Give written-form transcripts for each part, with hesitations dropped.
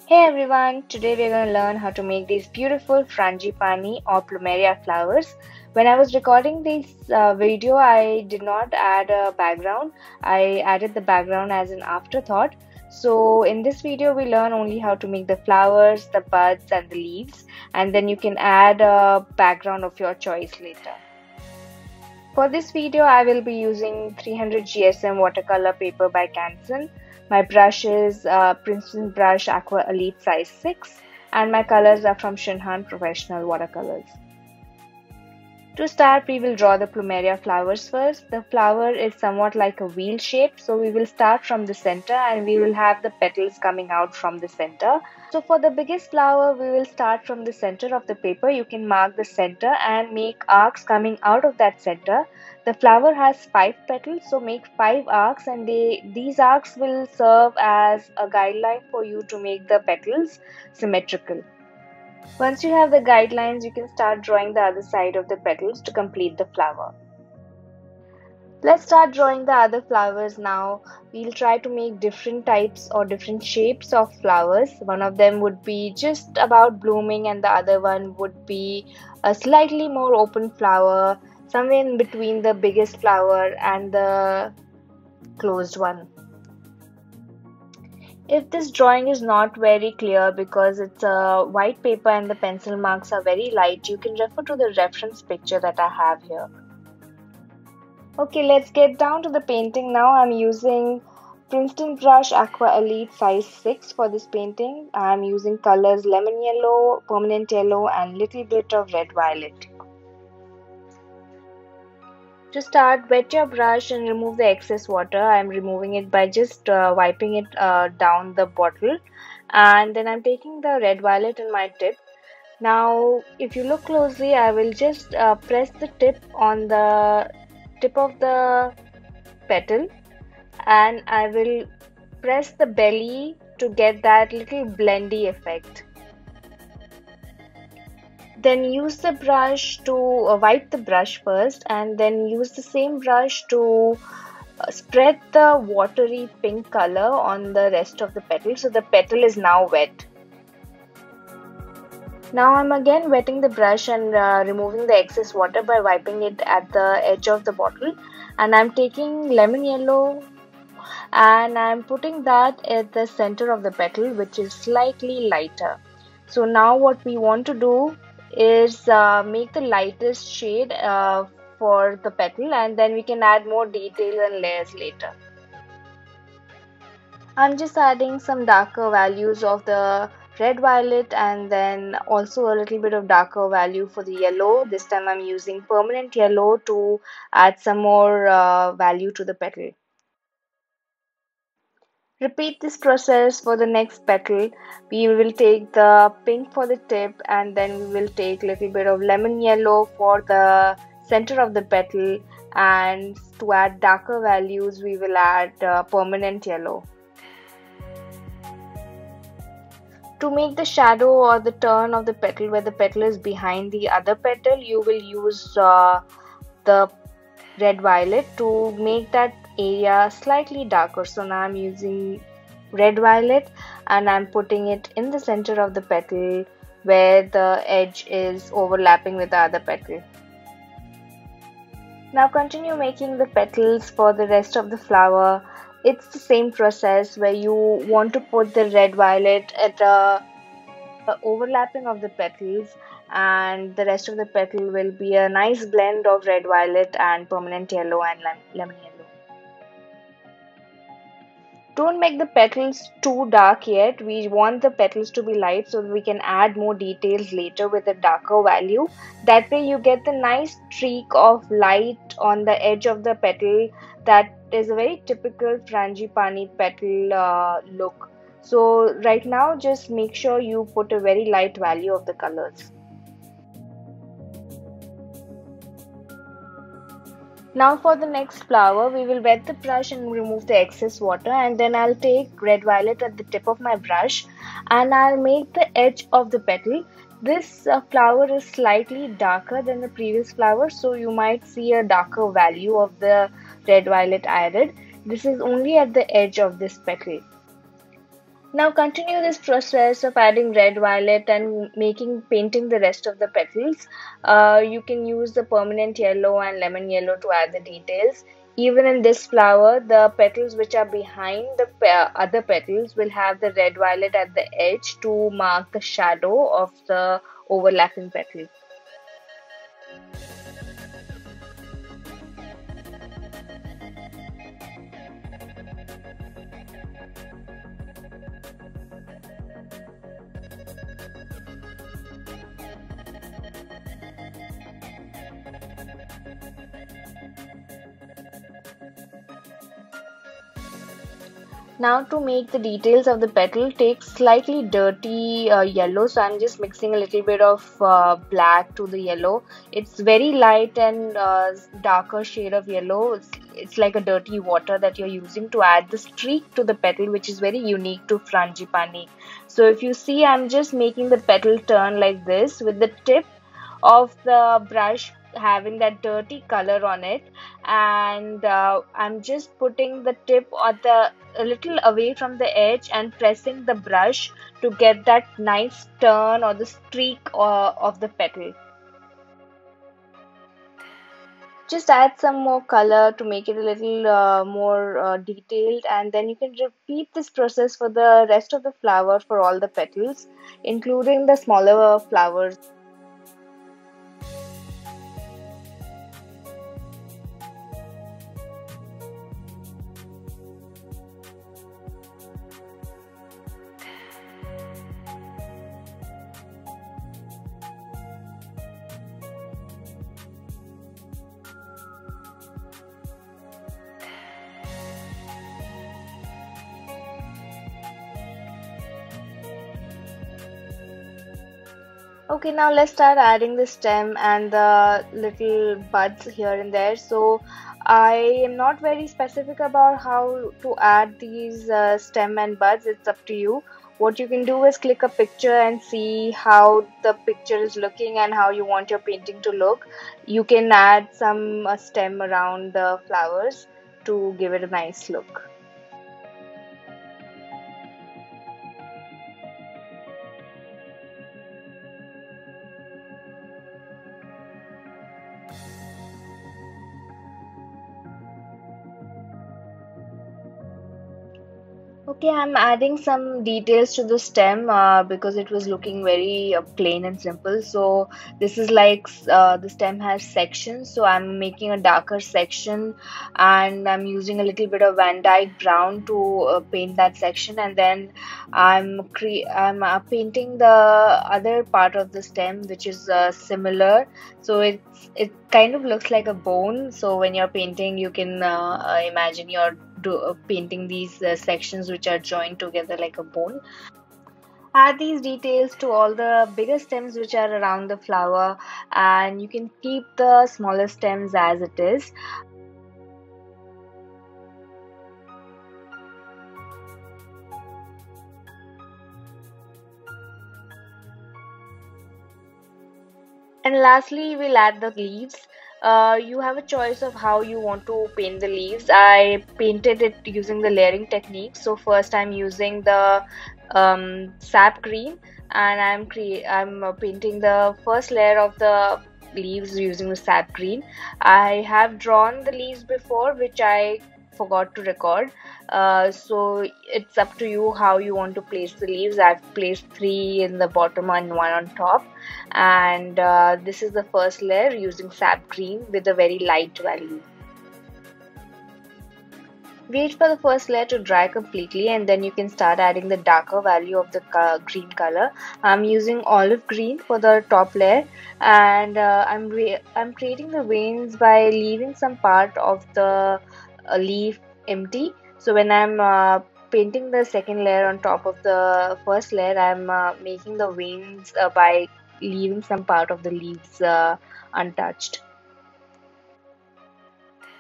Hey everyone, today we're going to learn how to make these beautiful frangipani or plumeria flowers. When I was recording this video, I did not add a background. I added the background as an afterthought. So in this video, we learn only how to make the flowers, the buds and the leaves, and then you can add a background of your choice later. For this video, I will be using 300 GSM watercolor paper by Canson. My brush is Princeton Brush Aqua Elite size 6 and my colors are from Shinhan Professional Watercolors. To start, we will draw the plumeria flowers first. The flower is somewhat like a wheel shape, so we will start from the center and we will have the petals coming out from the center. So for the biggest flower, we will start from the center of the paper. You can mark the center and make arcs coming out of that center. The flower has 5 petals, so make 5 arcs, and these arcs will serve as a guideline for you to make the petals symmetrical. Once you have the guidelines, you can start drawing the other side of the petals to complete the flower. Let's start drawing the other flowers now. We'll try to make different types or different shapes of flowers. One of them would be just about blooming and the other one would be a slightly more open flower, somewhere in between the biggest flower and the closed one. If this drawing is not very clear because it's a white paper and the pencil marks are very light, you can refer to the reference picture that I have here. Okay, let's get down to the painting now. I'm using Princeton Brush Aqua Elite size 6 for this painting. I'm using colors lemon yellow, permanent yellow and little bit of red violet. To start, wet your brush and remove the excess water. I'm removing it by just wiping it down the bottle, and then I'm taking the red violet in my tip. Now if you look closely, I will just press the tip on the tip of the petal and I will press the belly to get that little blendy effect. Then use the brush to wipe the brush first and then use the same brush to spread the watery pink color on the rest of the petal, so the petal is now wet. Now I'm again wetting the brush and removing the excess water by wiping it at the edge of the bottle, and I'm taking lemon yellow and I'm putting that at the center of the petal, which is slightly lighter. So now what we want to do is make the lightest shade for the petal, and then we can add more detail and layers later. I'm just adding some darker values of the red violet and then also a little bit of darker value for the yellow. This time I'm using permanent yellow to add some more value to the petal. Repeat this process for the next petal. We will take the pink for the tip and then we will take a little bit of lemon yellow for the center of the petal, and to add darker values we will add permanent yellow. To make the shadow or the turn of the petal where the petal is behind the other petal, you will use the red violet to make that area slightly darker. So now I'm using red violet and I'm putting it in the center of the petal where the edge is overlapping with the other petal. Now continue making the petals for the rest of the flower. It's the same process where you want to put the red violet at a overlapping of the petals, and the rest of the petal will be a nice blend of red violet and permanent yellow and lemon yellow. Don't make the petals too dark yet. We want the petals to be light so that we can add more details later with a darker value. That way you get the nice streak of light on the edge of the petal that is a very typical frangipani petal look. So right now just make sure you put a very light value of the colors. Now for the next flower, we will wet the brush and remove the excess water, and then I'll take red violet at the tip of my brush and I'll make the edge of the petal. This flower is slightly darker than the previous flower, so you might see a darker value of the red violet added. This is only at the edge of this petal. Now continue this process of adding red, violet and painting the rest of the petals. You can use the permanent yellow and lemon yellow to add the details. Even in this flower, the petals which are behind the other petals will have the red violet at the edge to mark the shadow of the overlapping petal. Now to make the details of the petal, take slightly dirty yellow. So I'm just mixing a little bit of black to the yellow. It's very light and darker shade of yellow. It's like a dirty water that you're using to add the streak to the petal, which is very unique to Frangipani. So if you see, I'm just making the petal turn like this with the tip of the brush having that dirty color on it, and I'm just putting the tip or the a little away from the edge and pressing the brush to get that nice turn or the streak of the petal. Just add some more color to make it a little more detailed, and then you can repeat this process for the rest of the flower for all the petals, including the smaller flowers. Okay, now let's start adding the stem and the little buds here and there. So I am not very specific about how to add these stem and buds. It's up to you. What you can do is click a picture and see how the picture is looking and how you want your painting to look. You can add some stem around the flowers to give it a nice look. Okay, I'm adding some details to the stem because it was looking very plain and simple. So this is like the stem has sections. So I'm making a darker section and I'm using a little bit of Van Dyke brown to paint that section, and then I'm painting the other part of the stem, which is similar. So it kind of looks like a bone. So when you're painting, you can imagine you're painting these sections which are joined together like a bone. Add these details to all the bigger stems which are around the flower, and you can keep the smaller stems as it is. And lastly, we'll add the leaves. You have a choice of how you want to paint the leaves. I painted it using the layering technique. So first I'm using the sap green, and I'm painting the first layer of the leaves using the sap green. I have drawn the leaves before, which I forgot to record. So it's up to you how you want to place the leaves. I've placed three in the bottom and one on top, and this is the first layer using sap green with a very light value. Wait for the first layer to dry completely, and then you can start adding the darker value of the green color. I'm using olive green for the top layer, and I'm creating the veins by leaving some part of the leaf empty. So when I'm painting the second layer on top of the first layer, I'm making the veins by leaving some part of the leaves untouched.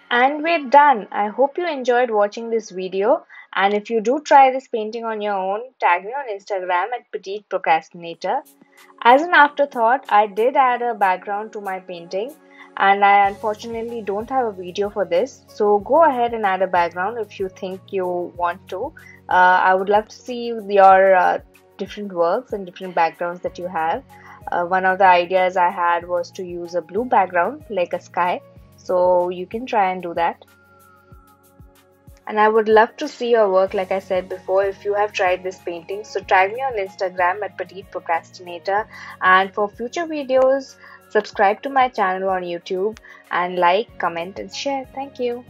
And we're done. I hope you enjoyed watching this video, and if you do try this painting on your own, tag me on Instagram at Petite Procrastinator. As an afterthought, I did add a background to my painting. and I unfortunately don't have a video for this. So go ahead and add a background if you think you want to. I would love to see your different works and different backgrounds that you have. One of the ideas I had was to use a blue background like a sky, so you can try and do that. And I would love to see your work, like I said before, if you have tried this painting. So tag me on Instagram at Petite Procrastinator. And for future videos, subscribe to my channel on YouTube and like, comment, and share. Thank you.